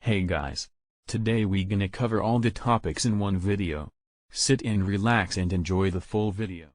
Hey guys. Today we gonna cover all the topics in one video. Sit and relax and enjoy the full video.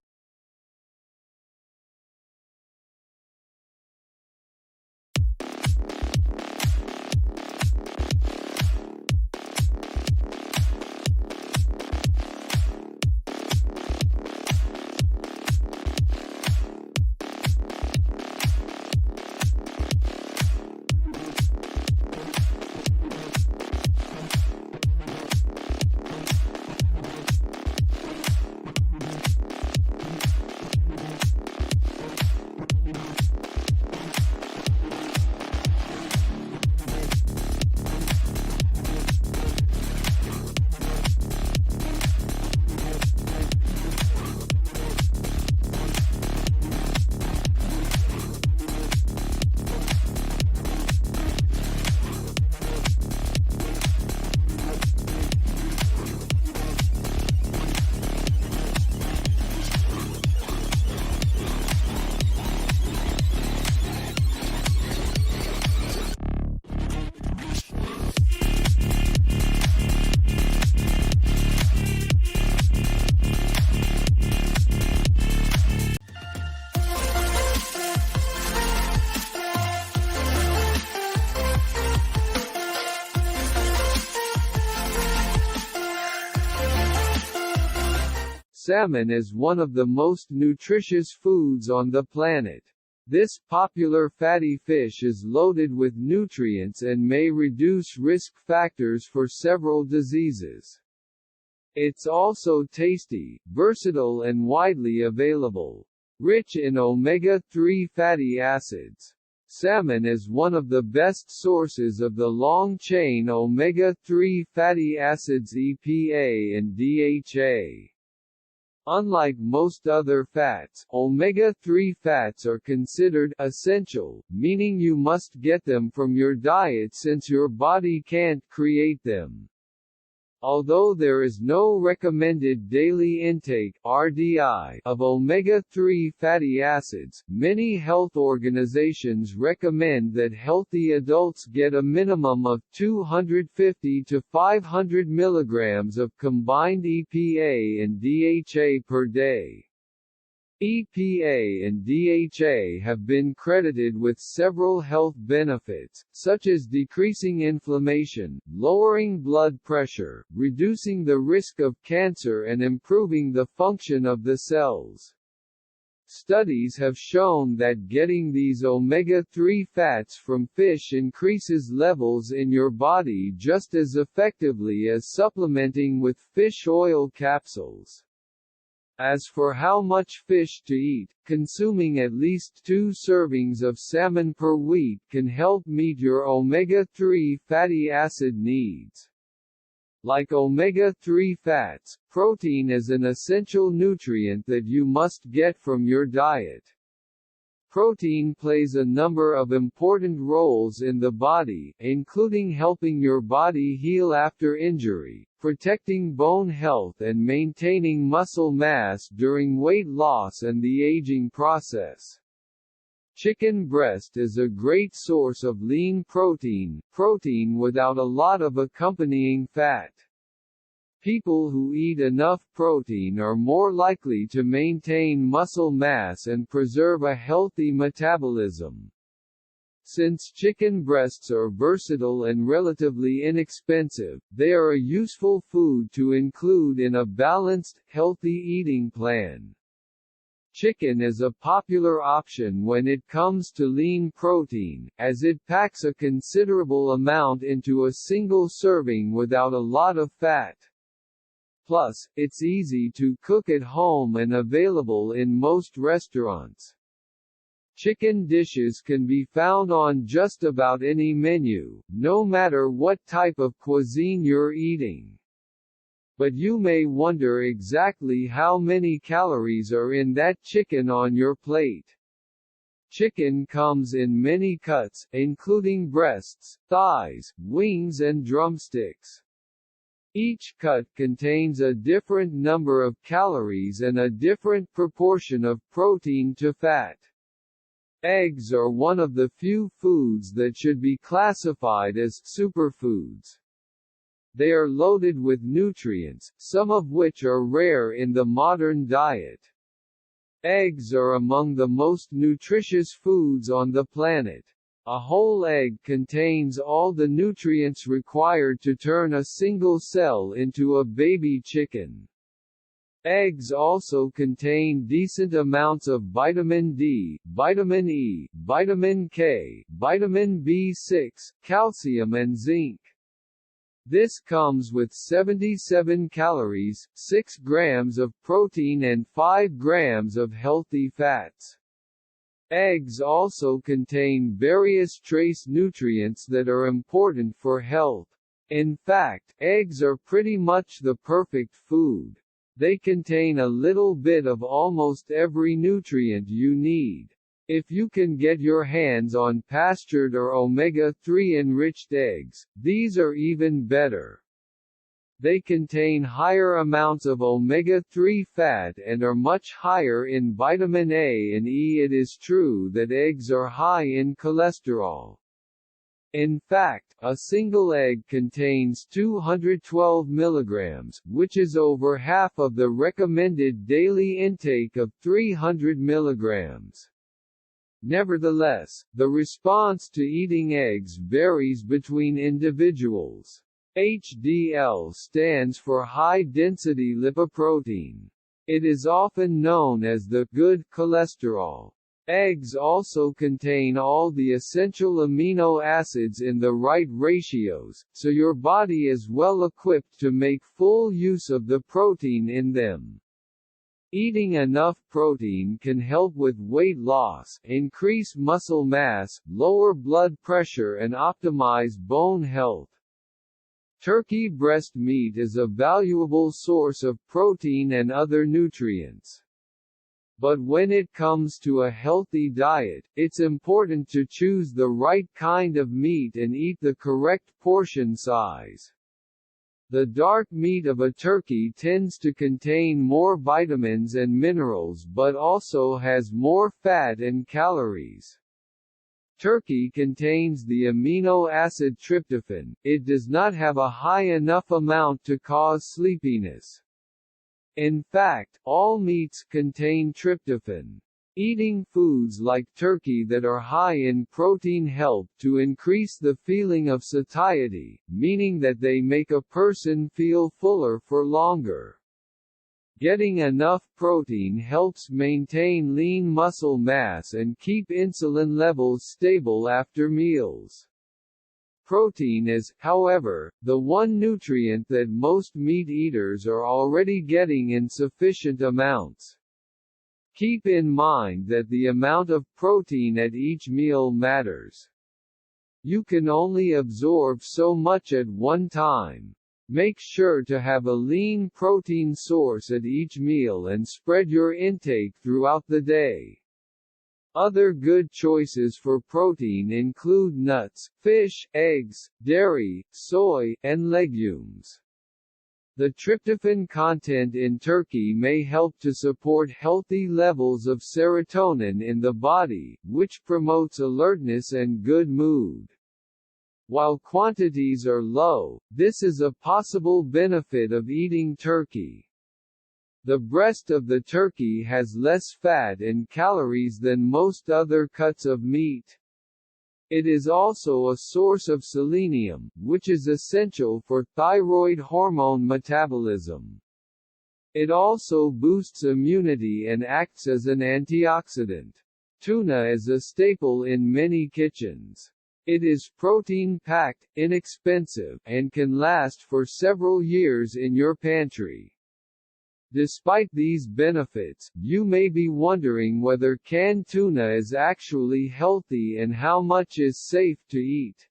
Salmon is one of the most nutritious foods on the planet. This popular fatty fish is loaded with nutrients and may reduce risk factors for several diseases. It's also tasty, versatile and widely available. Rich in omega-3 fatty acids. Salmon is one of the best sources of the long-chain omega-3 fatty acids EPA and DHA. Unlike most other fats, omega-3 fats are considered essential, meaning you must get them from your diet since your body can't create them. Although there is no recommended daily intake (RDI) of omega-3 fatty acids, many health organizations recommend that healthy adults get a minimum of 250 to 500 milligrams of combined EPA and DHA per day. EPA and DHA have been credited with several health benefits, such as decreasing inflammation, lowering blood pressure, reducing the risk of cancer and improving the function of the cells. Studies have shown that getting these omega-3 fats from fish increases levels in your body just as effectively as supplementing with fish oil capsules. As for how much fish to eat, consuming at least 2 servings of salmon per week can help meet your omega-3 fatty acid needs. Like omega-3 fats, protein is an essential nutrient that you must get from your diet. Protein plays a number of important roles in the body, including helping your body heal after injury, protecting bone health and maintaining muscle mass during weight loss and the aging process. Chicken breast is a great source of lean protein without a lot of accompanying fat. People who eat enough protein are more likely to maintain muscle mass and preserve a healthy metabolism. Since chicken breasts are versatile and relatively inexpensive, they are a useful food to include in a balanced, healthy eating plan. Chicken is a popular option when it comes to lean protein, as it packs a considerable amount into a single serving without a lot of fat. Plus, it's easy to cook at home and available in most restaurants. Chicken dishes can be found on just about any menu, no matter what type of cuisine you're eating. But you may wonder exactly how many calories are in that chicken on your plate. Chicken comes in many cuts, including breasts, thighs, wings and drumsticks. Each cut contains a different number of calories and a different proportion of protein to fat. Eggs are one of the few foods that should be classified as superfoods. They are loaded with nutrients, some of which are rare in the modern diet. Eggs are among the most nutritious foods on the planet. A whole egg contains all the nutrients required to turn a single cell into a baby chicken. Eggs also contain decent amounts of vitamin D, vitamin E, vitamin K, vitamin B6, calcium and zinc. This comes with 77 calories, 6 grams of protein and 5 grams of healthy fats. Eggs also contain various trace nutrients that are important for health. In fact, eggs are pretty much the perfect food. They contain a little bit of almost every nutrient you need. If you can get your hands on pastured or omega-3 enriched eggs, these are even better. They contain higher amounts of omega-3 fat and are much higher in vitamin A and E. It is true that eggs are high in cholesterol. In fact, a single egg contains 212 milligrams, which is over half of the recommended daily intake of 300 milligrams. Nevertheless, the response to eating eggs varies between individuals. HDL stands for high-density lipoprotein. It is often known as the good cholesterol. Eggs also contain all the essential amino acids in the right ratios, so your body is well equipped to make full use of the protein in them. Eating enough protein can help with weight loss, increase muscle mass, lower blood pressure and optimize bone health. Turkey breast meat is a valuable source of protein and other nutrients. But when it comes to a healthy diet, it's important to choose the right kind of meat and eat the correct portion size. The dark meat of a turkey tends to contain more vitamins and minerals but also has more fat and calories. Turkey contains the amino acid tryptophan. It does not have a high enough amount to cause sleepiness. In fact, all meats contain tryptophan. Eating foods like turkey that are high in protein help to increase the feeling of satiety, meaning that they make a person feel fuller for longer. Getting enough protein helps maintain lean muscle mass and keep insulin levels stable after meals. Protein is, however, the one nutrient that most meat eaters are already getting in sufficient amounts. Keep in mind that the amount of protein at each meal matters. You can only absorb so much at one time. Make sure to have a lean protein source at each meal and spread your intake throughout the day. Other good choices for protein include nuts, fish, eggs, dairy, soy, and legumes. The tryptophan content in turkey may help to support healthy levels of serotonin in the body, which promotes alertness and good mood. While quantities are low, this is a possible benefit of eating turkey. The breast of the turkey has less fat and calories than most other cuts of meat. It is also a source of selenium, which is essential for thyroid hormone metabolism. It also boosts immunity and acts as an antioxidant. Tuna is a staple in many kitchens. It is protein-packed, inexpensive, and can last for several years in your pantry. Despite these benefits, you may be wondering whether canned tuna is actually healthy and how much is safe to eat.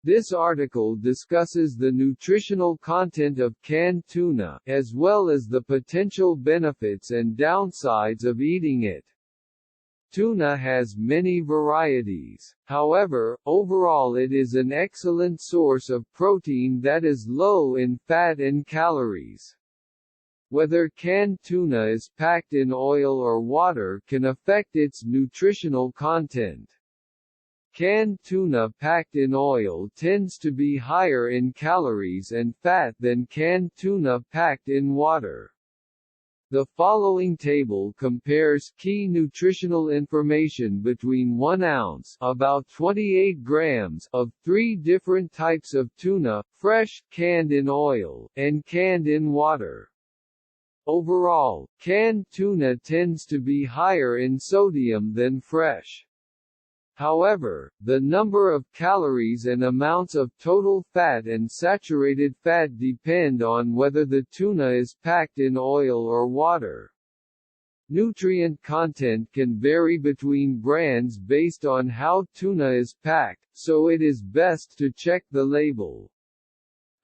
This article discusses the nutritional content of canned tuna, as well as the potential benefits and downsides of eating it. Tuna has many varieties. However, overall it is an excellent source of protein that is low in fat and calories. Whether canned tuna is packed in oil or water can affect its nutritional content. Canned tuna packed in oil tends to be higher in calories and fat than canned tuna packed in water. The following table compares key nutritional information between 1 ounce, about 28 grams, of 3 different types of tuna: fresh, canned in oil, and canned in water. Overall, canned tuna tends to be higher in sodium than fresh. However, the number of calories and amounts of total fat and saturated fat depend on whether the tuna is packed in oil or water. Nutrient content can vary between brands based on how tuna is packed, so it is best to check the label.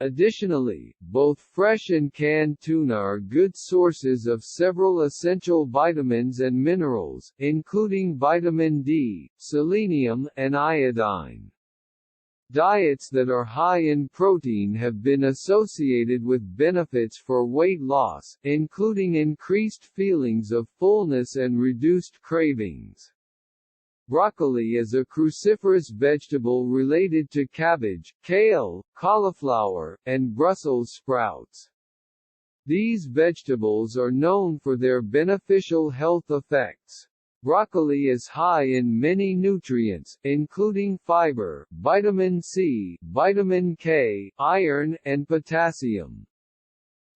Additionally, both fresh and canned tuna are good sources of several essential vitamins and minerals, including vitamin D, selenium, and iodine. Diets that are high in protein have been associated with benefits for weight loss, including increased feelings of fullness and reduced cravings. Broccoli is a cruciferous vegetable related to cabbage, kale, cauliflower, and Brussels sprouts. These vegetables are known for their beneficial health effects. Broccoli is high in many nutrients, including fiber, vitamin C, vitamin K, iron, and potassium.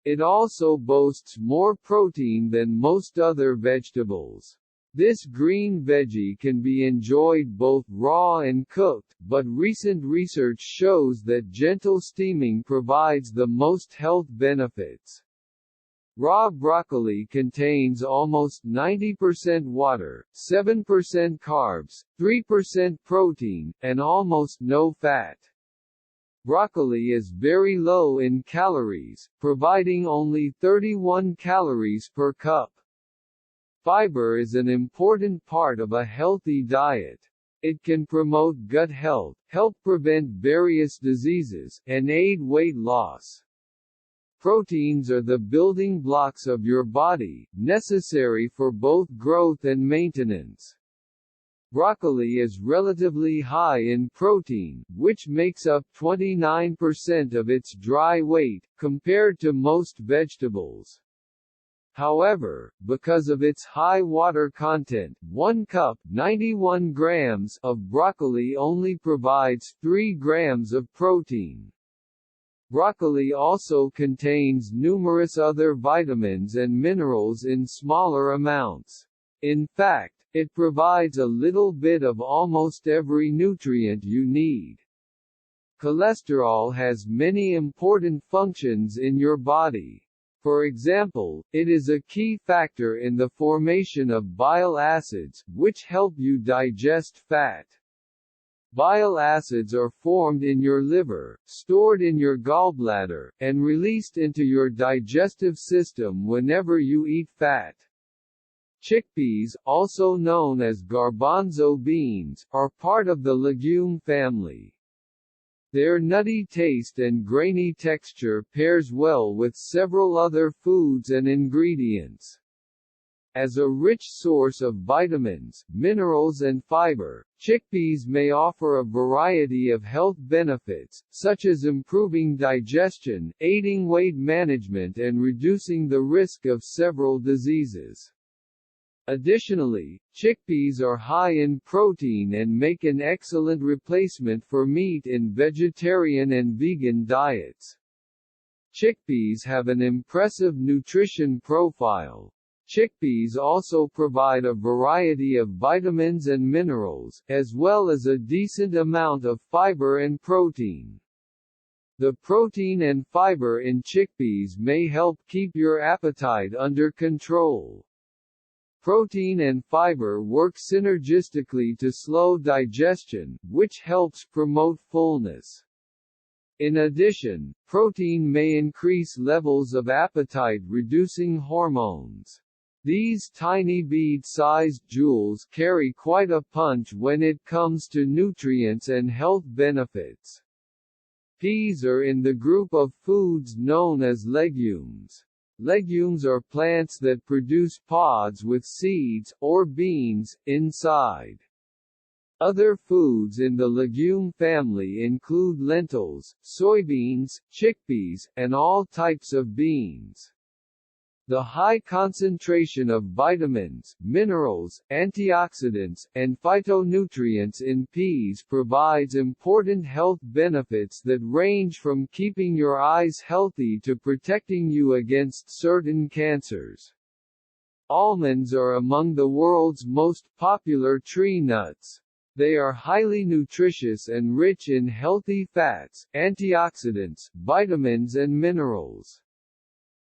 It also boasts more protein than most other vegetables. This green veggie can be enjoyed both raw and cooked, but recent research shows that gentle steaming provides the most health benefits. Raw broccoli contains almost 90% water, 7% carbs, 3% protein, and almost no fat. Broccoli is very low in calories, providing only 31 calories per cup. Fiber is an important part of a healthy diet. It can promote gut health, help prevent various diseases, and aid weight loss. Proteins are the building blocks of your body, necessary for both growth and maintenance. Broccoli is relatively high in protein, which makes up 29% of its dry weight, compared to most vegetables. However, because of its high water content, 1 cup 91 grams of broccoli only provides 3 grams of protein. Broccoli also contains numerous other vitamins and minerals in smaller amounts. In fact, it provides a little bit of almost every nutrient you need. Cholesterol has many important functions in your body. For example, it is a key factor in the formation of bile acids, which help you digest fat. Bile acids are formed in your liver, stored in your gallbladder, and released into your digestive system whenever you eat fat. Chickpeas, also known as garbanzo beans, are part of the legume family. Their nutty taste and grainy texture pairs well with several other foods and ingredients. As a rich source of vitamins, minerals and fiber, chickpeas may offer a variety of health benefits, such as improving digestion, aiding weight management and reducing the risk of several diseases. Additionally, chickpeas are high in protein and make an excellent replacement for meat in vegetarian and vegan diets. Chickpeas have an impressive nutrition profile. Chickpeas also provide a variety of vitamins and minerals, as well as a decent amount of fiber and protein. The protein and fiber in chickpeas may help keep your appetite under control. Protein and fiber work synergistically to slow digestion, which helps promote fullness. In addition, protein may increase levels of appetite-reducing hormones. These tiny bead-sized jewels carry quite a punch when it comes to nutrients and health benefits. Peas are in the group of foods known as legumes. Legumes are plants that produce pods with seeds, or beans, inside. Other foods in the legume family include lentils, soybeans, chickpeas, and all types of beans. The high concentration of vitamins, minerals, antioxidants, and phytonutrients in peas provides important health benefits that range from keeping your eyes healthy to protecting you against certain cancers. Almonds are among the world's most popular tree nuts. They are highly nutritious and rich in healthy fats, antioxidants, vitamins and minerals.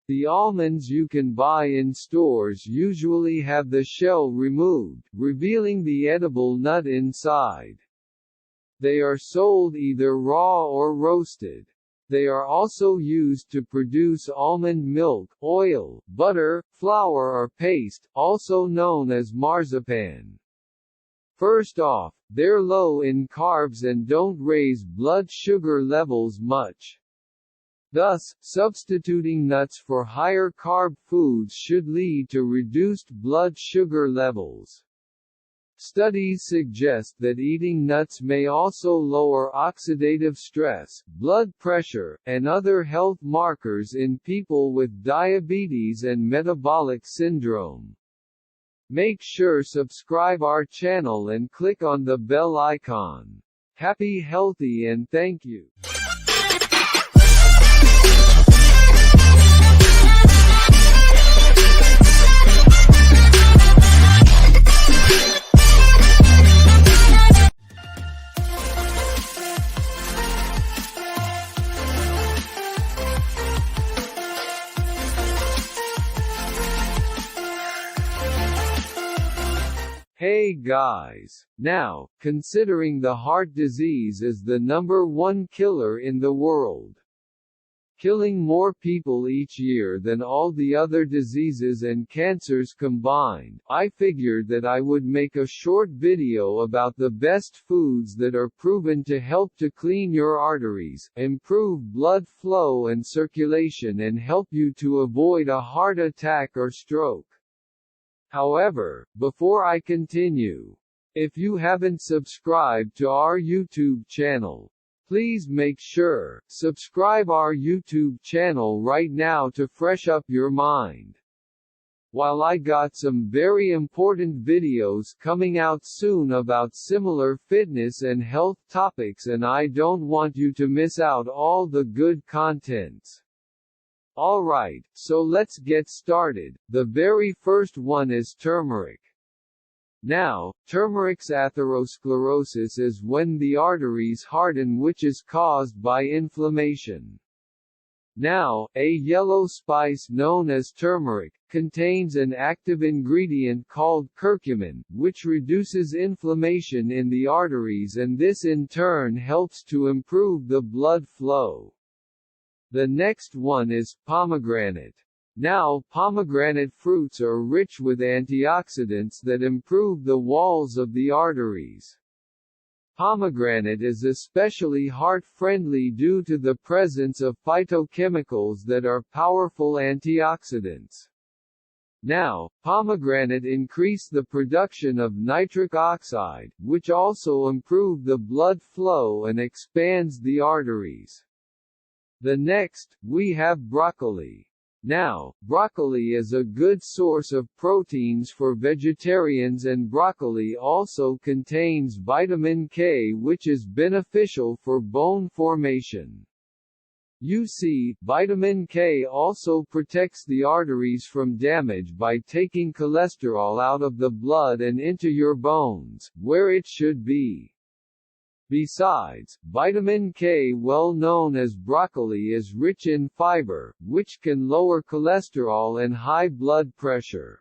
The almonds you can buy in stores usually have the shell removed, revealing the edible nut inside. They are sold either raw or roasted. They are also used to produce almond milk, oil, butter, flour or paste, also known as marzipan. First off, they're low in carbs and don't raise blood sugar levels much. Thus, substituting nuts for higher carb foods should lead to reduced blood sugar levels. Studies suggest that eating nuts may also lower oxidative stress, blood pressure, and other health markers in people with diabetes and metabolic syndrome. Make sure subscribe our channel and click on the bell icon. Happy healthy and thank you. Hey guys! Now, considering the heart disease is the #1 killer in the world, killing more people each year than all the other diseases and cancers combined, I figured that I would make a short video about the best foods that are proven to help to clean your arteries, improve blood flow and circulation and help you to avoid a heart attack or stroke. However, before I continue, if you haven't subscribed to our YouTube channel, please make sure subscribe our YouTube channel right now to fresh up your mind. While I got some very important videos coming out soon about similar fitness and health topics and I don't want you to miss out all the good contents. Alright, so let's get started. The very first one is turmeric. Now, turmeric's atherosclerosis is when the arteries harden, which is caused by inflammation. Now, a yellow spice known as turmeric contains an active ingredient called curcumin, which reduces inflammation in the arteries and this in turn helps to improve the blood flow. The next one is pomegranate. Now, pomegranate fruits are rich with antioxidants that improve the walls of the arteries. Pomegranate is especially heart-friendly due to the presence of phytochemicals that are powerful antioxidants. Now, pomegranate increase the production of nitric oxide, which also improve the blood flow and expands the arteries. The next, we have broccoli. Now, broccoli is a good source of proteins for vegetarians and broccoli also contains vitamin K which is beneficial for bone formation. You see, vitamin K also protects the arteries from damage by taking cholesterol out of the blood and into your bones, where it should be. Besides, vitamin K, well known as broccoli, is rich in fiber, which can lower cholesterol and high blood pressure.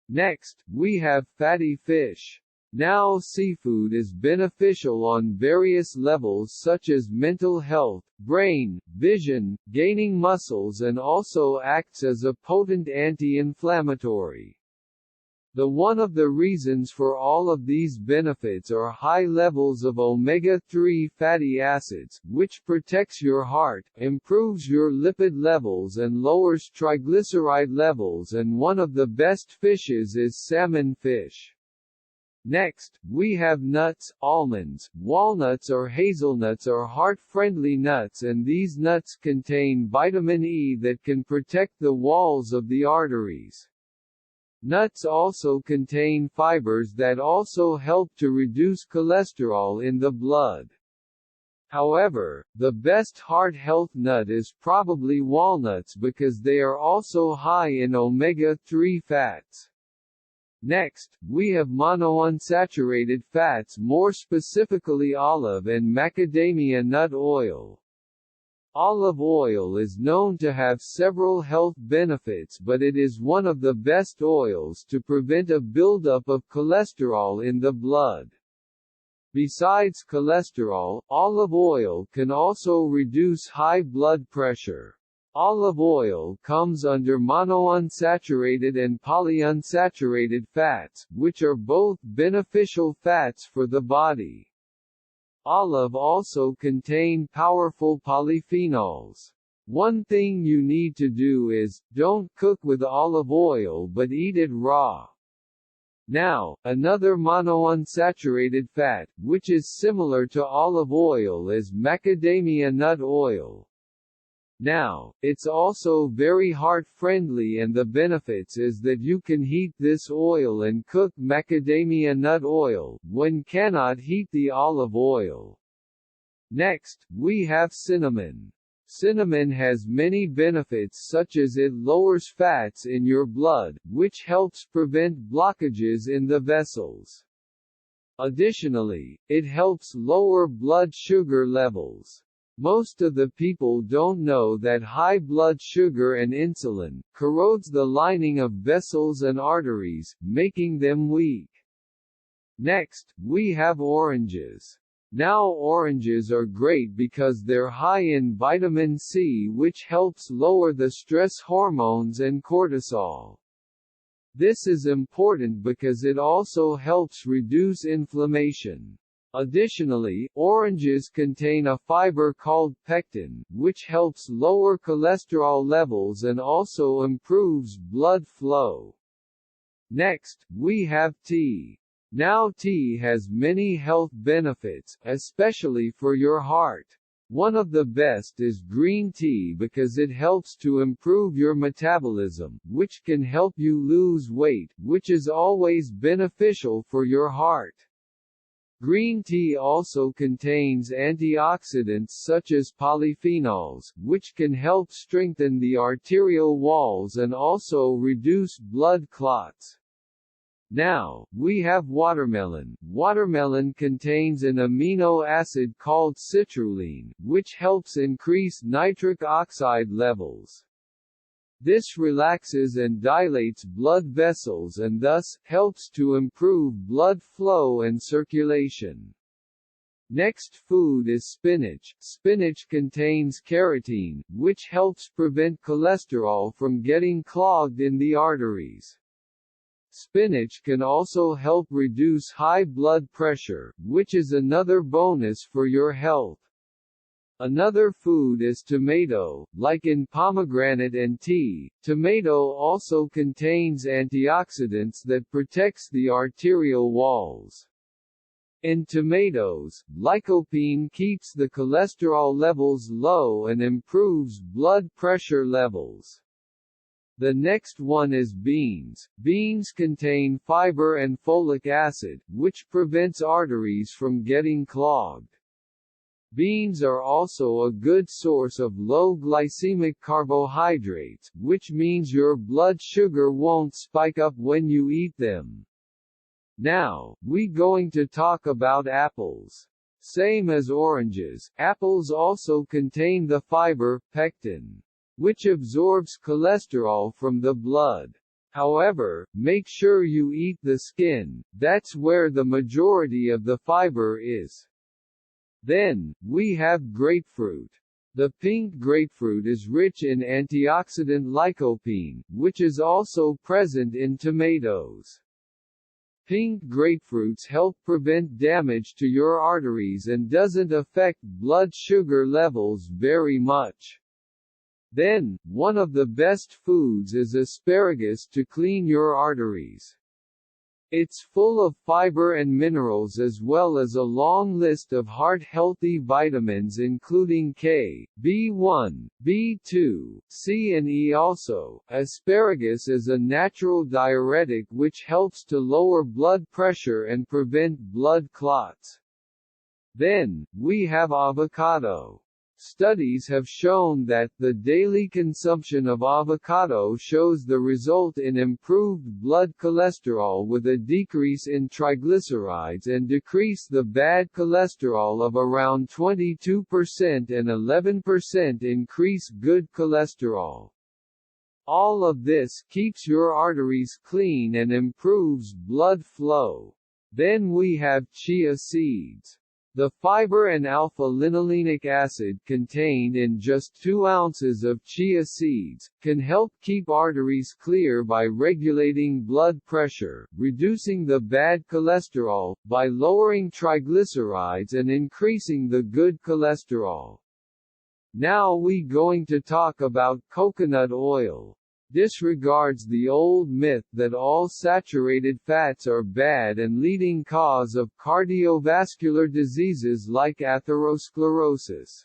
Next, we have fatty fish. Now, seafood is beneficial on various levels such as mental health, brain, vision, gaining muscles and also acts as a potent anti-inflammatory. One of the reasons for all of these benefits are high levels of omega-3 fatty acids, which protects your heart, improves your lipid levels and lowers triglyceride levels, and one of the best fishes is salmon fish. Next, we have nuts. Almonds, walnuts or hazelnuts are heart-friendly nuts, and these nuts contain vitamin E that can protect the walls of the arteries. Nuts also contain fibers that also help to reduce cholesterol in the blood. However, the best heart health nut is probably walnuts because they are also high in omega-3 fats. Next, we have monounsaturated fats, more specifically olive and macadamia nut oil. Olive oil is known to have several health benefits, but it is one of the best oils to prevent a buildup of cholesterol in the blood. Besides cholesterol, olive oil can also reduce high blood pressure. Olive oil comes under monounsaturated and polyunsaturated fats, which are both beneficial fats for the body. Olive also contain powerful polyphenols. One thing you need to do is, don't cook with olive oil but eat it raw. Now, another monounsaturated fat, which is similar to olive oil, is macadamia nut oil. Now, it's also very heart-friendly, and the benefits is that you can heat this oil and cook macadamia nut oil, one cannot heat the olive oil. Next, we have cinnamon. Cinnamon has many benefits, such as it lowers fats in your blood, which helps prevent blockages in the vessels. Additionally, it helps lower blood sugar levels. Most of the people don't know that high blood sugar and insulin corrodes the lining of vessels and arteries, making them weak. Next, we have oranges. Now, oranges are great because they're high in vitamin C, which helps lower the stress hormones and cortisol. This is important because it also helps reduce inflammation. Additionally, oranges contain a fiber called pectin, which helps lower cholesterol levels and also improves blood flow. Next, we have tea. Now, tea has many health benefits, especially for your heart. One of the best is green tea because it helps to improve your metabolism, which can help you lose weight, which is always beneficial for your heart. Green tea also contains antioxidants such as polyphenols, which can help strengthen the arterial walls and also reduce blood clots. Now, we have watermelon. Watermelon contains an amino acid called citrulline, which helps increase nitric oxide levels. This relaxes and dilates blood vessels and thus, helps to improve blood flow and circulation. Next food is spinach. Spinach contains carotene, which helps prevent cholesterol from getting clogged in the arteries. Spinach can also help reduce high blood pressure, which is another bonus for your health. Another food is tomato. Like in pomegranate and tea, tomato also contains antioxidants that protects the arterial walls. In tomatoes, lycopene keeps the cholesterol levels low and improves blood pressure levels. The next one is beans. Beans contain fiber and folic acid, which prevents arteries from getting clogged. Beans are also a good source of low glycemic carbohydrates, which means your blood sugar won't spike up when you eat them. Now, we going to talk about apples. Same as oranges, apples also contain the fiber, pectin, which absorbs cholesterol from the blood. However, make sure you eat the skin, that's where the majority of the fiber is. Then, we have grapefruit. The pink grapefruit is rich in antioxidant lycopene, which is also present in tomatoes. Pink grapefruits help prevent damage to your arteries and doesn't affect blood sugar levels very much. Then, one of the best foods is asparagus to clean your arteries. It's full of fiber and minerals as well as a long list of heart-healthy vitamins including K, B1, B2, C and E. Also, asparagus is a natural diuretic which helps to lower blood pressure and prevent blood clots. Then, we have avocado. Studies have shown that the daily consumption of avocado shows the result in improved blood cholesterol with a decrease in triglycerides and decrease the bad cholesterol of around 22% and 11% increase good cholesterol. All of this keeps your arteries clean and improves blood flow. Then we have chia seeds. The fiber and alpha-linolenic acid contained in just 2 ounces of chia seeds, can help keep arteries clear by regulating blood pressure, reducing the bad cholesterol, by lowering triglycerides and increasing the good cholesterol. Now we going to talk about coconut oil. Disregards the old myth that all saturated fats are bad and leading cause of cardiovascular diseases like atherosclerosis.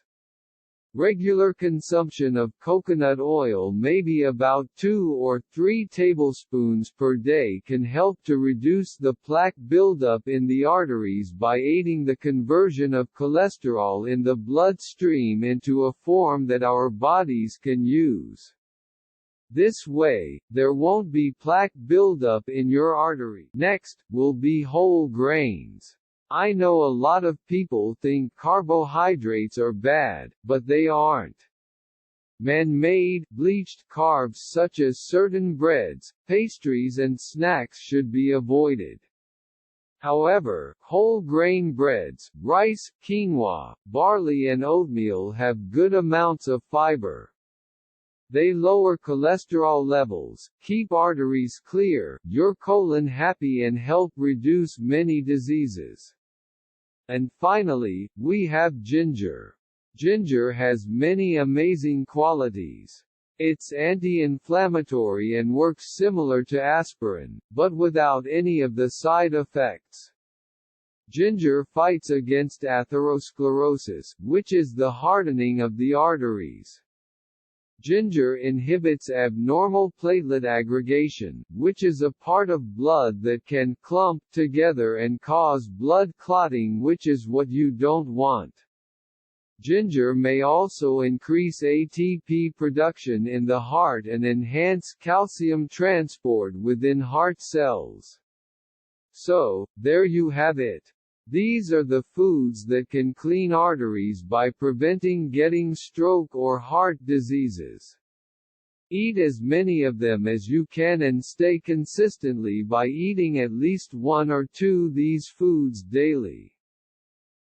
Regular consumption of coconut oil, maybe about 2 or 3 tablespoons per day, can help to reduce the plaque buildup in the arteries by aiding the conversion of cholesterol in the bloodstream into a form that our bodies can use. This way, there won't be plaque buildup in your artery. Next, will be whole grains. I know a lot of people think carbohydrates are bad, but they aren't. Man-made, bleached carbs such as certain breads, pastries and snacks should be avoided. However, whole grain breads, rice, quinoa, barley and oatmeal have good amounts of fiber. They lower cholesterol levels, keep arteries clear, your colon happy and help reduce many diseases. And finally, we have ginger. Ginger has many amazing qualities. It's anti-inflammatory and works similar to aspirin, but without any of the side effects. Ginger fights against atherosclerosis, which is the hardening of the arteries. Ginger inhibits abnormal platelet aggregation, which is a part of blood that can clump together and cause blood clotting, which is what you don't want. Ginger may also increase ATP production in the heart and enhance calcium transport within heart cells. So, there you have it. These are the foods that can clean arteries by preventing getting stroke or heart diseases. Eat as many of them as you can and stay consistently by eating at least 1 or 2 these foods daily.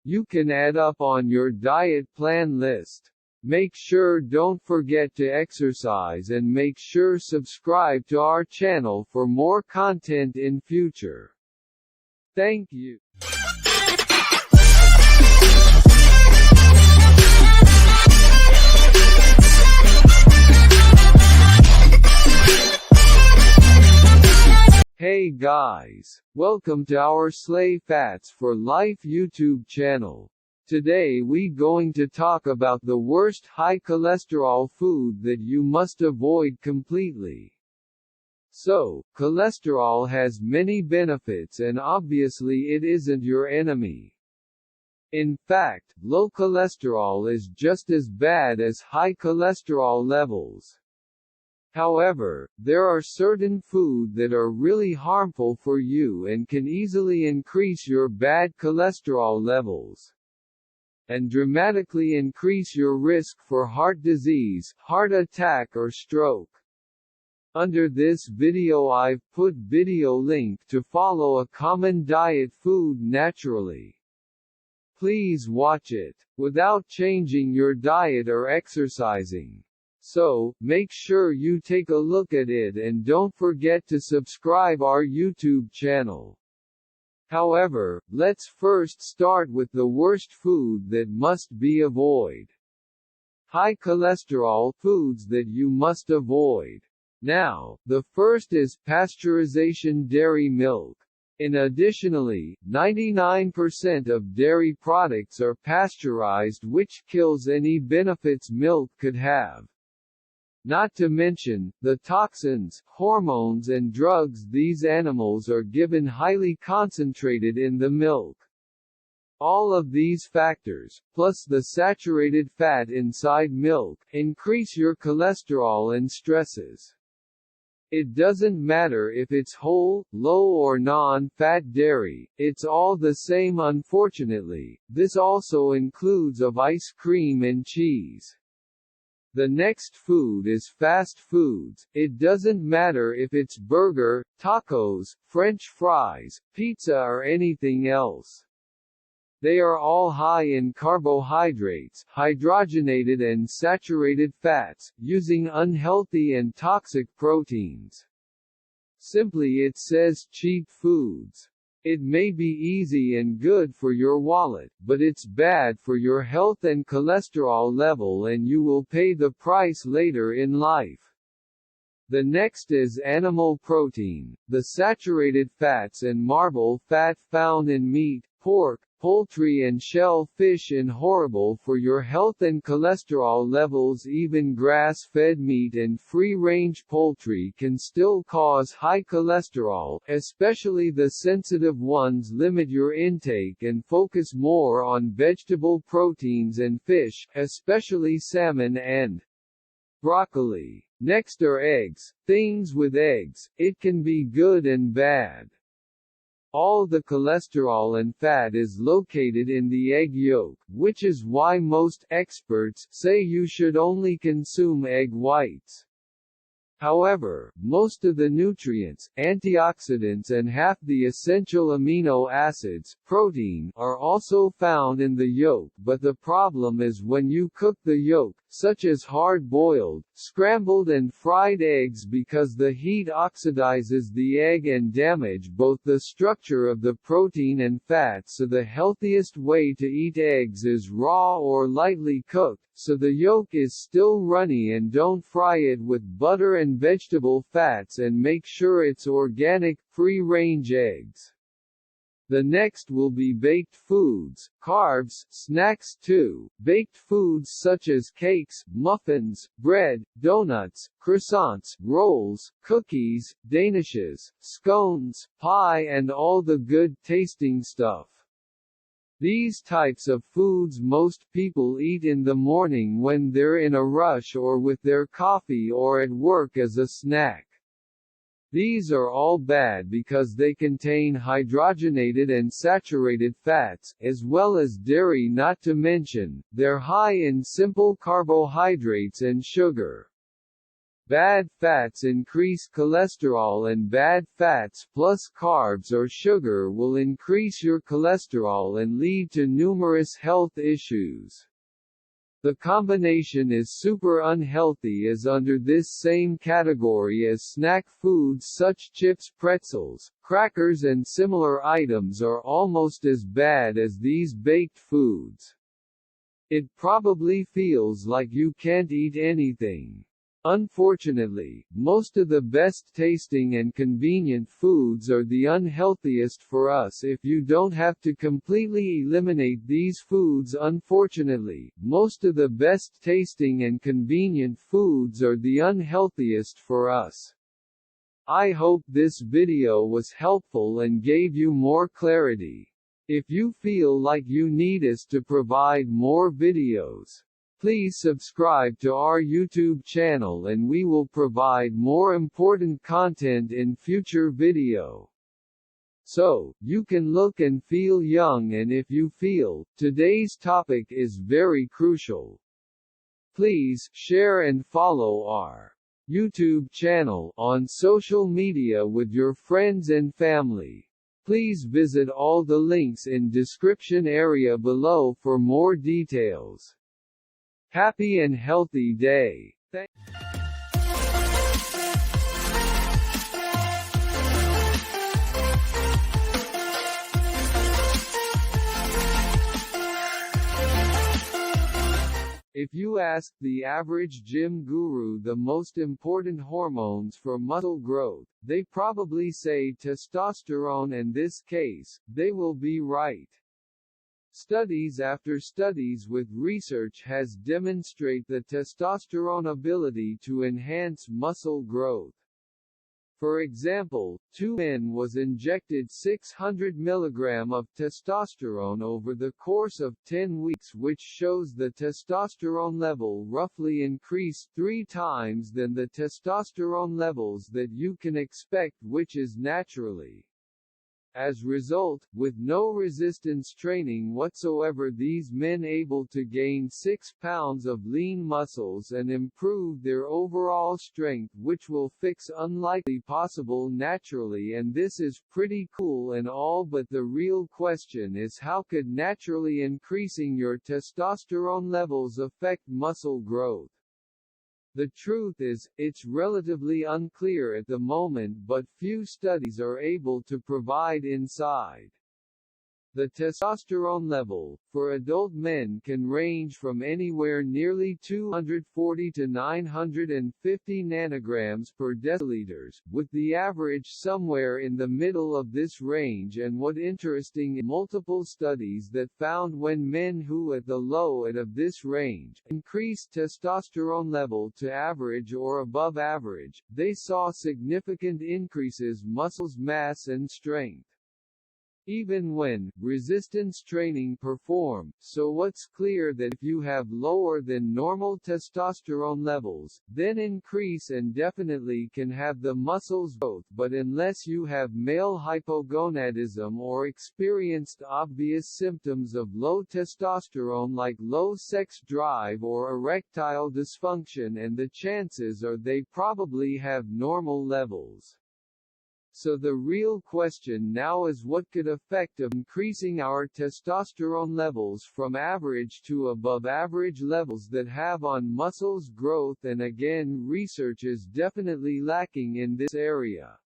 You can add up on your diet plan list. Make sure don't forget to exercise and make sure subscribe to our channel for more content in future. Thank you. Hey guys! Welcome to our Slay Fats for Life YouTube channel. Today we going to talk about the worst high cholesterol food that you must avoid completely. So, cholesterol has many benefits and obviously it isn't your enemy. In fact, low cholesterol is just as bad as high cholesterol levels. However, there are certain foods that are really harmful for you and can easily increase your bad cholesterol levels, and dramatically increase your risk for heart disease, heart attack or stroke. Under this video I've put video link to follow a common diet food naturally. Please watch it, without changing your diet or exercising. So, make sure you take a look at it and don't forget to subscribe our YouTube channel. However, let's first start with the worst food that must be avoided. High cholesterol foods that you must avoid. Now, the first is pasteurization dairy milk. Additionally, 99% of dairy products are pasteurized, which kills any benefits milk could have. Not to mention, the toxins, hormones and drugs these animals are given highly concentrated in the milk. All of these factors, plus the saturated fat inside milk, increase your cholesterol and stresses. It doesn't matter if it's whole, low or non-fat dairy, it's all the same unfortunately. This also includes of ice cream and cheese. The next food is fast foods. It doesn't matter if it's burger, tacos, French fries, pizza or anything else. They are all high in carbohydrates, hydrogenated and saturated fats, using unhealthy and toxic proteins. Simply it says cheap foods. It may be easy and good for your wallet, but it's bad for your health and cholesterol level, and you will pay the price later in life. The next is animal protein. The saturated fats and marble fat found in meat, pork, poultry and shellfish are horrible for your health and cholesterol levels. Even grass-fed meat and free-range poultry can still cause high cholesterol, especially the sensitive ones. Limit your intake and focus more on vegetable proteins and fish, especially salmon and broccoli. Next are eggs. Things with eggs, it can be good and bad. All the cholesterol and fat is located in the egg yolk, which is why most experts say you should only consume egg whites. However, most of the nutrients, antioxidants and half the essential amino acids, protein, are also found in the yolk, but the problem is when you cook the yolk, such as hard-boiled, scrambled and fried eggs, because the heat oxidizes the egg and damage both the structure of the protein and fat. So the healthiest way to eat eggs is raw or lightly cooked, so the yolk is still runny, and don't fry it with butter and vegetable fats, and make sure it's organic, free-range eggs. The next will be baked foods, carbs, snacks too. Baked foods such as cakes, muffins, bread, donuts, croissants, rolls, cookies, danishes, scones, pie and all the good-tasting stuff. These types of foods most people eat in the morning when they're in a rush or with their coffee or at work as a snack. These are all bad because they contain hydrogenated and saturated fats, as well as dairy. Not to mention, they're high in simple carbohydrates and sugar. Bad fats increase cholesterol, and bad fats plus carbs or sugar will increase your cholesterol and lead to numerous health issues. The combination is super unhealthy, as under this same category as snack foods such chips, pretzels, crackers and similar items are almost as bad as these baked foods. It probably feels like you can't eat anything. Unfortunately, most of the best tasting and convenient foods are the unhealthiest for us if you don't have to completely eliminate these foods. Unfortunately, most of the best tasting and convenient foods are the unhealthiest for us. I hope this video was helpful and gave you more clarity. If you feel like you need us to provide more videos, please subscribe to our YouTube channel and we will provide more important content in future video. So, you can look and feel young, and if you feel today's topic is very crucial, please share and follow our YouTube channel on social media with your friends and family. Please visit all the links in description area below for more details. Happy and healthy day. If you ask the average gym guru the most important hormones for muscle growth, they probably say testosterone, and in this case, they will be right. Studies after studies with research has demonstrate the testosterone ability to enhance muscle growth. For example, 2 men was injected 600 mg of testosterone over the course of 10 weeks, which shows the testosterone level roughly increased 3 times than the testosterone levels that you can expect, which is naturally. As result, with no resistance training whatsoever, these men able to gain 6 pounds of lean muscles and improve their overall strength, which will fix unlikely possible naturally, and this is pretty cool and all, but the real question is how could naturally increasing your testosterone levels affect muscle growth? The truth is, it's relatively unclear at the moment, but few studies are able to provide insight. The testosterone level, for adult men can range from anywhere nearly 240 to 950 nanograms per deciliter, with the average somewhere in the middle of this range. And what interesting, multiple studies that found when men who at the low end of this range increased testosterone level to average or above average, they saw significant increases muscles mass and strength. Even when resistance training performed. So what's clear that if you have lower than normal testosterone levels, then increase and definitely can have the muscles growth, but unless you have male hypogonadism or experienced obvious symptoms of low testosterone like low sex drive or erectile dysfunction, and the chances are they probably have normal levels. So the real question now is what could affect of increasing our testosterone levels from average to above average levels that have on muscles growth, and again research is definitely lacking in this area.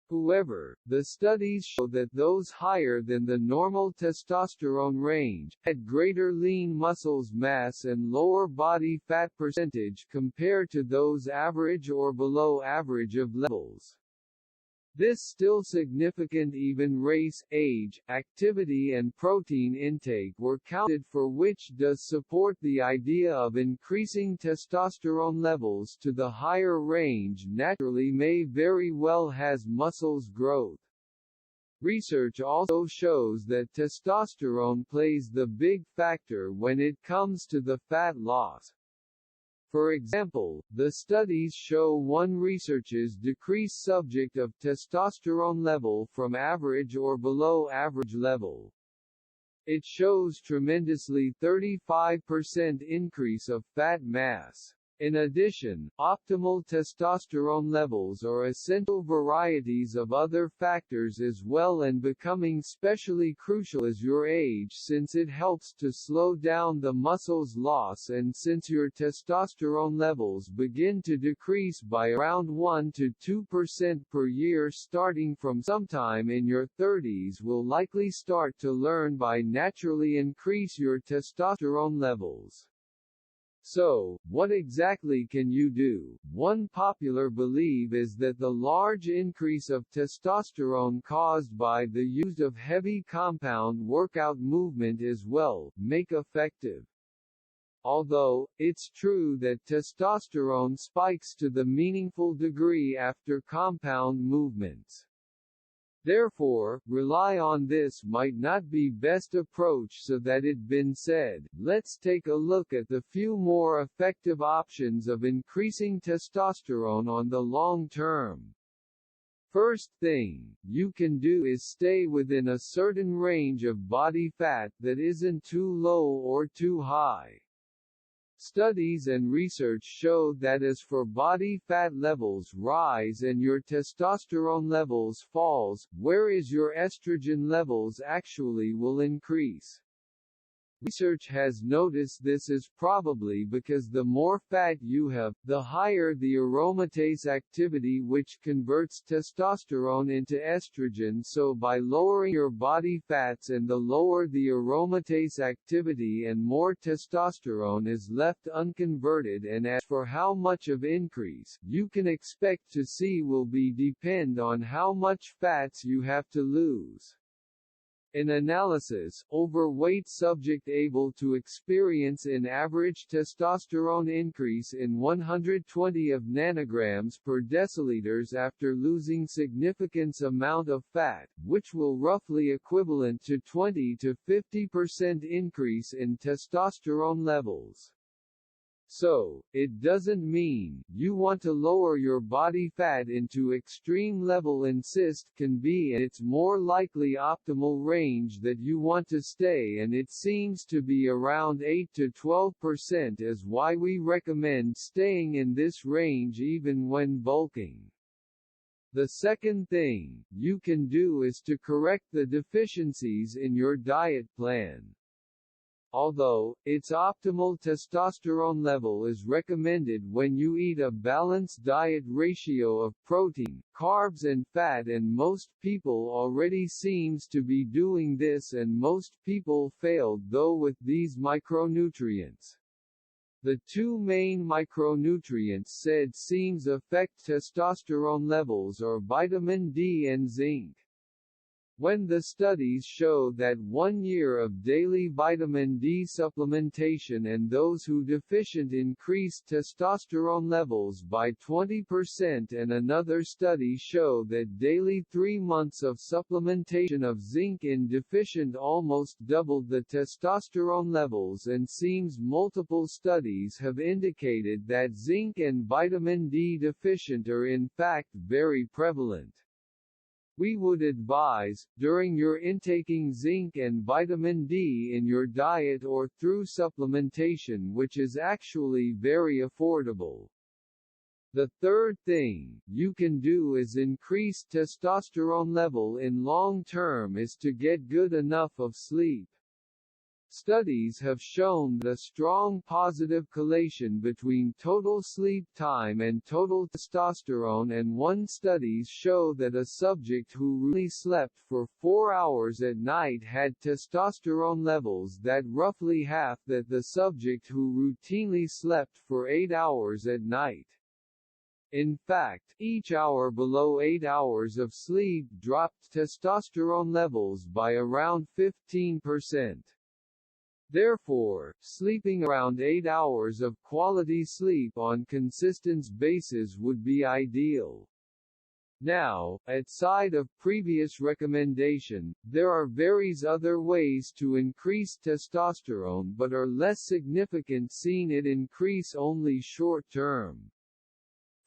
However, the studies show that those higher than the normal testosterone range had greater lean muscles mass and lower body fat percentage compared to those average or below average of levels. This still significant. Even race, age, activity and protein intake were counted for, which does support the idea of increasing testosterone levels to the higher range naturally may very well has muscles growth. Research also shows that testosterone plays the big factor when it comes to the fat loss. For example, the studies show one researchers decrease subject of testosterone level from average or below average level. It shows tremendously 35% increase of fat mass. In addition, optimal testosterone levels are essential varieties of other factors as well, and becoming especially crucial as your age, since it helps to slow down the muscle's loss, and since your testosterone levels begin to decrease by around 1 to 2% per year starting from sometime in your 30s, will likely start to learn by naturally increase your testosterone levels. So, what exactly can you do? One popular belief is that the large increase of testosterone caused by the use of heavy compound workout movement as well, make effective. Although, it's true that testosterone spikes to the meaningful degree after compound movements. Therefore, rely on this might not be best approach. So that it been said, let's take a look at the few more effective options of increasing testosterone on the long term. First thing you can do is stay within a certain range of body fat that isn't too low or too high. Studies and research show that as for body fat levels rise and your testosterone levels falls, whereas your estrogen levels actually will increase. Research has noticed this is probably because the more fat you have, the higher the aromatase activity, which converts testosterone into estrogen. So by lowering your body fats and the lower the aromatase activity and more testosterone is left unconverted, and as for how much of increase you can expect to see will be depend on how much fats you have to lose. In analysis, overweight subject able to experience an average testosterone increase in 120 of nanograms per deciliters after losing significant amount of fat, which will roughly equivalent to 20 to 50% increase in testosterone levels. So, it doesn't mean you want to lower your body fat into extreme level. Insist can be in its more likely optimal range that you want to stay, and it seems to be around 8 to 12% is why we recommend staying in this range even when bulking. The second thing you can do is to correct the deficiencies in your diet plan. Although, its optimal testosterone level is recommended when you eat a balanced diet ratio of protein, carbs and fat, and most people already seems to be doing this, and most people failed though with these micronutrients. The two main micronutrients said seems affect testosterone levels are vitamin D and zinc. When the studies show that 1 year of daily vitamin D supplementation and those who deficient increased testosterone levels by 20%, and another study show that daily 3 months of supplementation of zinc in deficient almost doubled the testosterone levels, and seems multiple studies have indicated that zinc and vitamin D deficient are in fact very prevalent. We would advise, during your intaking zinc and vitamin D in your diet or through supplementation, which is actually very affordable. The third thing you can do is increase testosterone level in long term is to get good enough of sleep. Studies have shown the strong positive correlation between total sleep time and total testosterone, and one studies show that a subject who really slept for 4 hours at night had testosterone levels that roughly half that the subject who routinely slept for 8 hours at night. In fact, each hour below 8 hours of sleep dropped testosterone levels by around 15%. Therefore, sleeping around 8 hours of quality sleep on consistent basis would be ideal. Now, outside of previous recommendation, there are various other ways to increase testosterone but are less significant, seeing it increase only short term.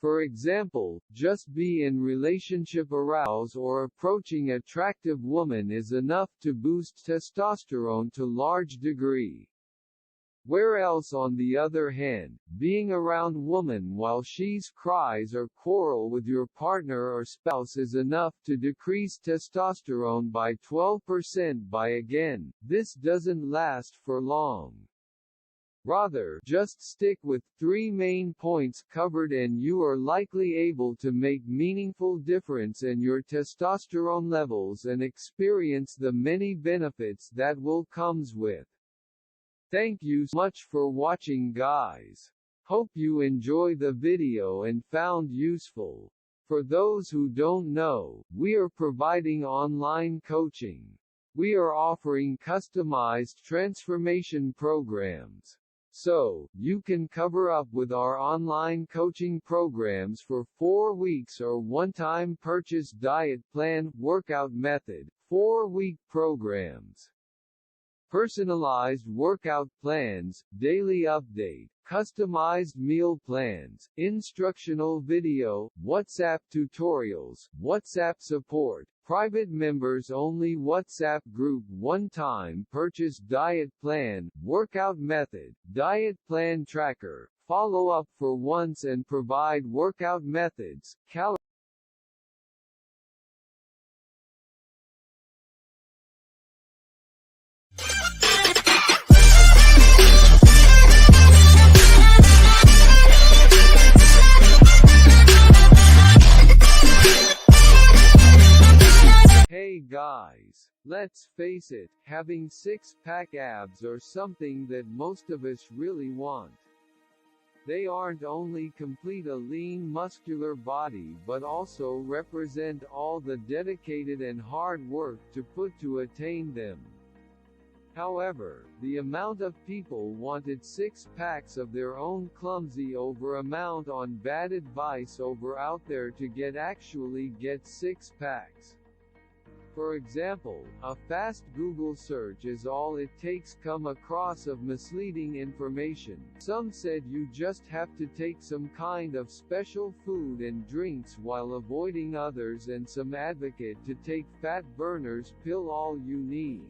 For example, just be in relationship aroused or approaching attractive woman is enough to boost testosterone to large degree. Where else on the other hand, being around woman while she's cries or quarrel with your partner or spouse is enough to decrease testosterone by 12% by again, this doesn't last for long. Rather, just stick with 3 main points covered and you are likely able to make meaningful difference in your testosterone levels and experience the many benefits that will comes with. Thank you so much for watching, guys. Hope you enjoy the video and found useful. For those who don't know, we are providing online coaching. We are offering customized transformation programs. So, you can cover up with our online coaching programs for 4 weeks or one-time purchase diet plan, workout method, 4-week programs. Personalized workout plans, daily update, customized meal plans, instructional video, WhatsApp tutorials, WhatsApp support, private members only WhatsApp group, one-time purchase diet plan, workout method, diet plan tracker, follow up for once and provide workout methods, calorie Let's face it, having six-pack abs are something that most of us really want. They aren't only complete a lean muscular body but also represent all the dedicated and hard work to put to attain them. However, the amount of people wanted six-packs of their own clumsy over amount on bad advice over out there to actually get six-packs. For example, a fast Google search is all it takes come across of misleading information. Some said you just have to take some kind of special food and drinks while avoiding others, and some advocate to take fat burners pill all you need.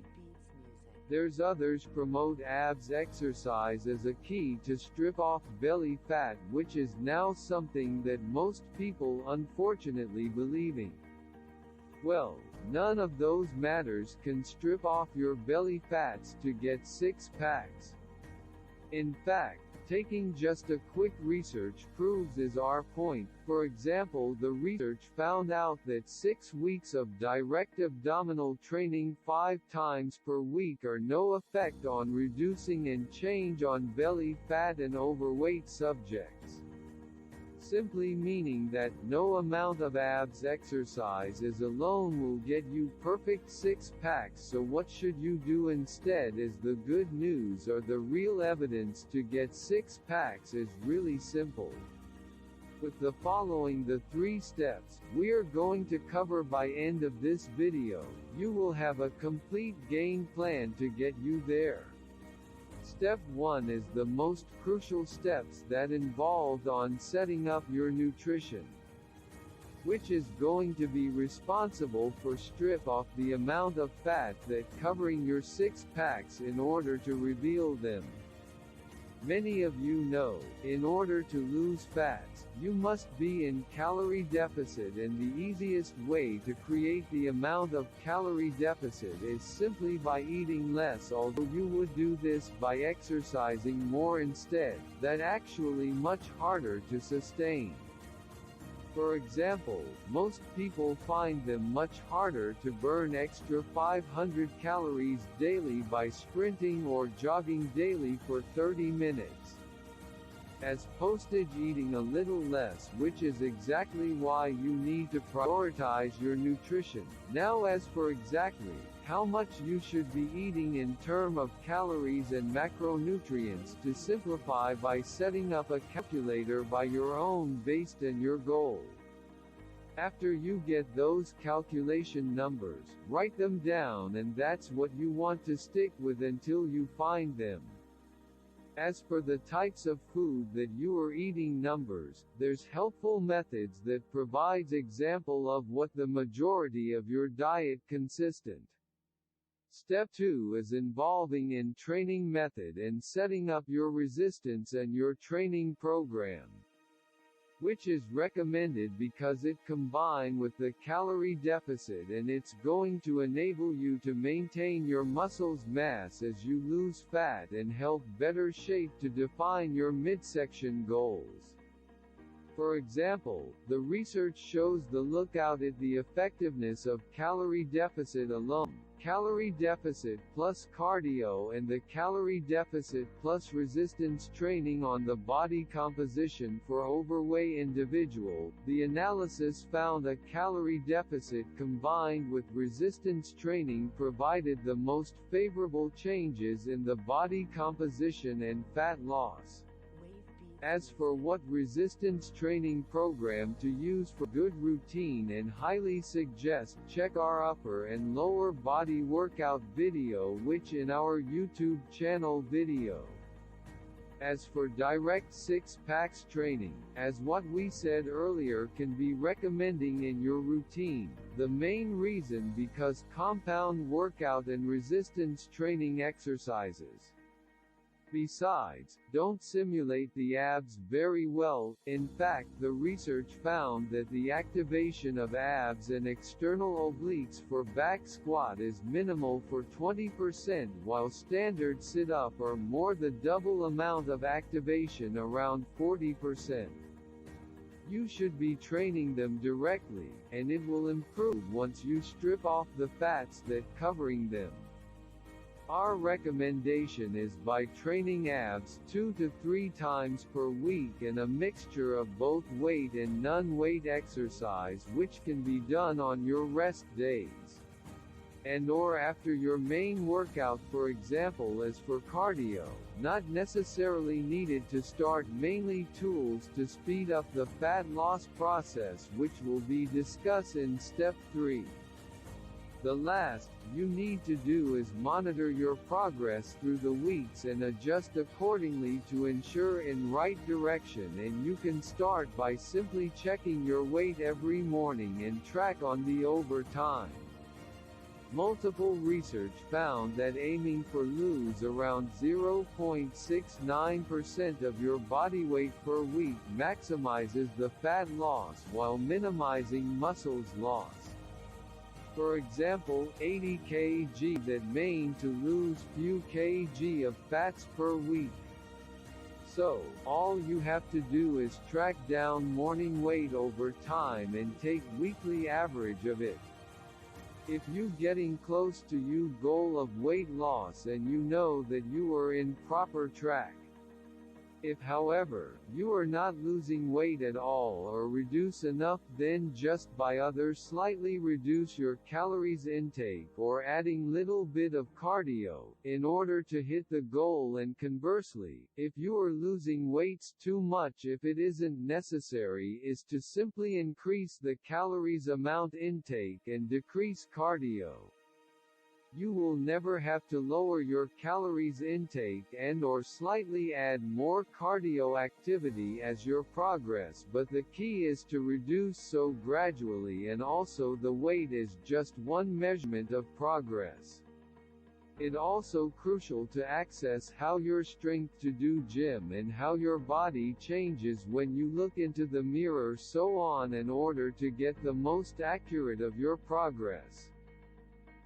There's others promote abs exercise as a key to strip off belly fat, which is now something that most people unfortunately believing. Well, none of those matters can strip off your belly fats to get six-packs. In fact, taking just a quick research proves is our point. For example, the research found out that 6 weeks of direct abdominal training 5 times per week are no effect on reducing and change on belly fat and overweight subjects. Simply meaning that no amount of abs exercise alone will get you perfect six-packs. So what should you do instead? Is the good news, or the real evidence to get six-packs is really simple. With the following the 3 steps we are going to cover by end of this video, you will have a complete game plan to get you there. Step 1 is the most crucial steps that involved on setting up your nutrition, which is going to be responsible for strip off the amount of fat that covering your six-packs in order to reveal them. Many of you know, in order to lose fats, you must be in calorie deficit, and the easiest way to create the amount of calorie deficit is simply by eating less, although you would do this by exercising more instead. That's actually much harder to sustain. For example, most people find them much harder to burn extra 500 calories daily by sprinting or jogging daily for 30 minutes. As postage eating a little less, which is exactly why you need to prioritize your nutrition. Now as for exactly how much you should be eating in terms of calories and macronutrients, to simplify by setting up a calculator by your own based on your goal. After you get those calculation numbers, write them down, and that's what you want to stick with until you find them. As for the types of food that you are eating numbers, there's helpful methods that provides example of what the majority of your diet consistent. Step 2 is involving in training method and setting up your resistance and your training program, which is recommended because it combines with the calorie deficit, and it's going to enable you to maintain your muscles mass as you lose fat and help better shape to define your midsection goals. For example, the research shows the lookout at the effectiveness of calorie deficit alone, calorie deficit plus cardio, and the calorie deficit plus resistance training on the body composition for overweight individual. The analysis found a calorie deficit combined with resistance training provided the most favorable changes in the body composition and fat loss. As for what resistance training program to use for good routine, and highly suggest check our upper and lower body workout video, which in our YouTube channel video. As for direct six-packs training, as what we said earlier can be recommending in your routine, the main reason because compound workout and resistance training exercises. Besides, don't simulate the abs very well. In fact, the research found that the activation of abs and external obliques for back squat is minimal for 20%, while standard sit-up are more the double amount of activation, around 40%. You should be training them directly, and it will improve once you strip off the fats that covering them. Our recommendation is by training abs 2 to 3 times per week and a mixture of both weight and non-weight exercise, which can be done on your rest days and/or after your main workout, for example as for cardio, not necessarily needed to start. Mainly tools to speed up the fat loss process, which will be discussed in step 3. The last you need to do is monitor your progress through the weeks and adjust accordingly to ensure in right direction, and you can start by simply checking your weight every morning and track on the over time. Multiple research found that aiming for lose around 0.69% of your body weight per week maximizes the fat loss while minimizing muscles loss. For example, 80 kg that mean to lose few kg of fats per week. So, all you have to do is track down morning weight over time and take weekly average of it. If you getting close to your goal of weight loss and you know that you are in proper track. If however, you are not losing weight at all or reduce enough, then just by others slightly reduce your calories intake or adding little bit of cardio, in order to hit the goal. And conversely, if you are losing weights too much, if it isn't necessary, is to simply increase the calories amount intake and decrease cardio. You will never have to lower your calories intake and/or slightly add more cardio activity as your progress, but the key is to reduce so gradually, and also the weight is just one measurement of progress. It also crucial to access how your strength to do gym and how your body changes when you look into the mirror, so on, in order to get the most accurate of your progress.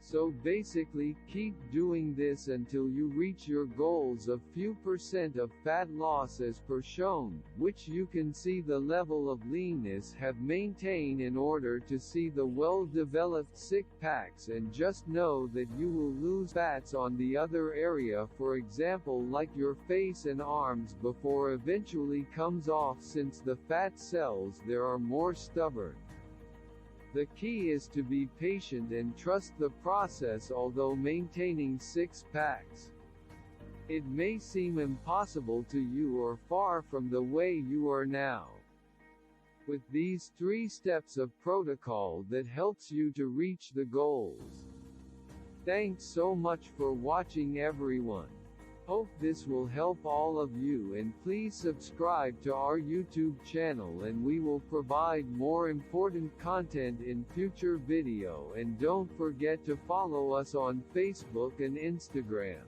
So basically, keep doing this until you reach your goals of few percent of fat loss as per shown, which you can see the level of leanness have maintained in order to see the well-developed six-packs, and just know that you will lose fats on the other area, for example like your face and arms, before eventually comes off, since the fat cells there are more stubborn. The key is to be patient and trust the process. Although maintaining six-packs, it may seem impossible to you or far from the way you are now. With these 3 steps of protocol that helps you to reach the goals. Thanks so much for watching everyone. Hope this will help all of you, and please subscribe to our YouTube channel, and we will provide more important content in future video, and don't forget to follow us on Facebook and Instagram.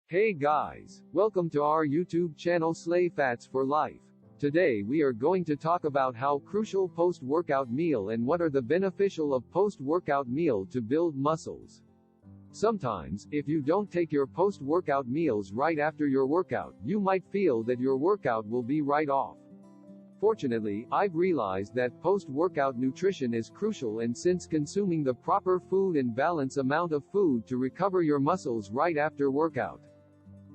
Hey guys, welcome to our YouTube channel Slay Fats for Life. Today we are going to talk about how crucial post-workout meal and what are the beneficial of post-workout meal to build muscles. Sometimes, if you don't take your post-workout meals right after your workout, you might feel that your workout will be right off. Fortunately, I've realized that post-workout nutrition is crucial, and since consuming the proper food and balance amount of food to recover your muscles right after workout.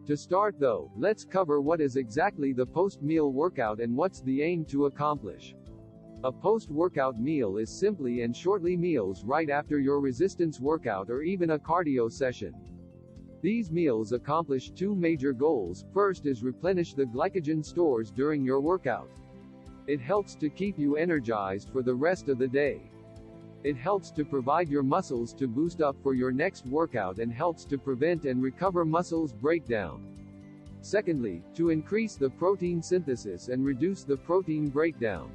To start though, let's cover what is exactly the post-meal workout and what's the aim to accomplish. A post-workout meal is simply and shortly meals right after your resistance workout or even a cardio session. These meals accomplish 2 major goals. First is replenish the glycogen stores during your workout. It helps to keep you energized for the rest of the day. It helps to provide your muscles to boost up for your next workout and helps to prevent and recover muscles breakdown. Secondly, to increase the protein synthesis and reduce the protein breakdown.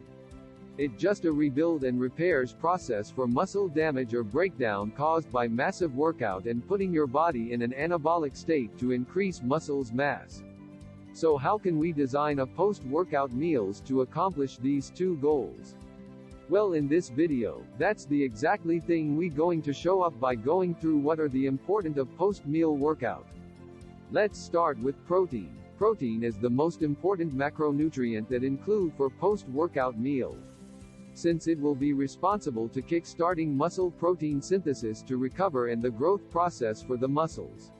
It just a rebuild and repairs process for muscle damage or breakdown caused by massive workout and putting your body in an anabolic state to increase muscles mass. So how can we design a post-workout meals to accomplish these 2 goals? Well, in this video, that's the exactly thing we going to show up by going through what are the important of post-meal workout. Let's start with protein. protein as the most important macronutrient that include for post-workout meal, since it will be responsible to kick-starting muscle protein synthesis to recover and the growth process for the muscles.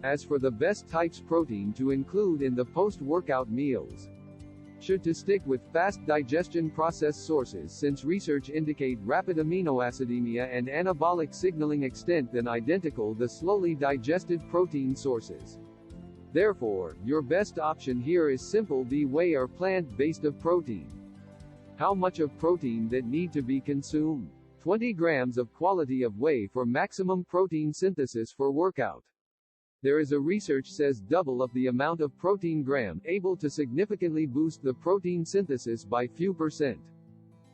As for the best types protein to include in the post-workout meals, should to stick with fast digestion process sources since research indicate rapid aminoacidemia and anabolic signaling extent than identical the slowly digested protein sources. Therefore, your best option here is simple the whey or plant-based of protein. How much of protein that need to be consumed? 20 grams of quality of whey for maximum protein synthesis for workout. There is a research says double of the amount of protein gram able to significantly boost the protein synthesis by few %.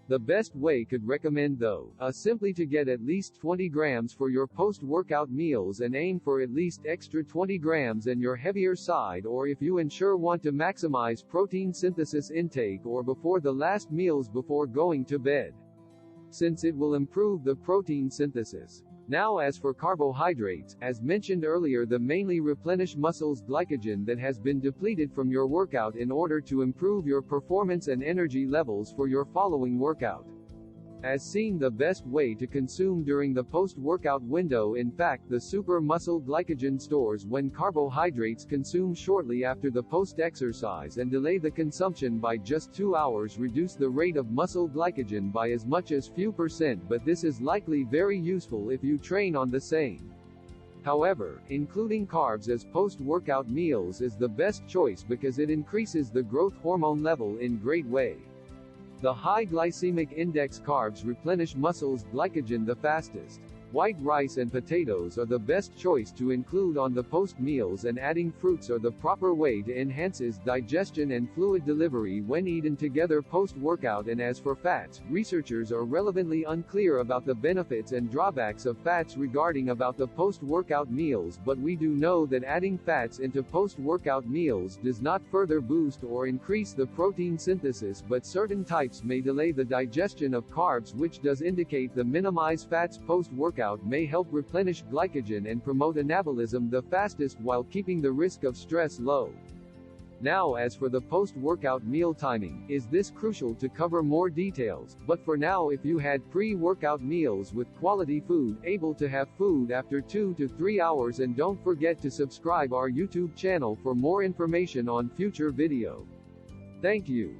The best way could recommend though, simply to get at least 20 grams for your post-workout meals and aim for at least extra 20 grams in your heavier side or if you ensure want to maximize protein synthesis intake or before the last meals before going to bed, since it will improve the protein synthesis. Now as for carbohydrates, as mentioned earlier the mainly replenish muscles glycogen that has been depleted from your workout in order to improve your performance and energy levels for your following workout. As seen the best way to consume during the post-workout window in fact the super muscle glycogen stores when carbohydrates consume shortly after the post-exercise and delay the consumption by just 2 hours reduce the rate of muscle glycogen by as much as few %, but this is likely very useful if you train on the same. However, including carbs as post-workout meals is the best choice because it increases the growth hormone level in great way. The high glycemic index carbs replenish muscles glycogen the fastest. White rice and potatoes are the best choice to include on the post meals and adding fruits are the proper way to enhances digestion and fluid delivery when eaten together post-workout. And as for fats, researchers are relevantly unclear about the benefits and drawbacks of fats regarding about the post-workout meals, but we do know that adding fats into post-workout meals does not further boost or increase the protein synthesis, but certain types may delay the digestion of carbs, which does indicate the minimize fats post-workout may help replenish glycogen and promote anabolism the fastest while keeping the risk of stress low. Now as for the post-workout meal timing, is this crucial to cover more details, but for now if you had pre-workout meals with quality food, able to have food after 2 to 3 hours and don't forget to subscribe our YouTube channel for more information on future video. Thank you.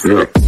Yeah.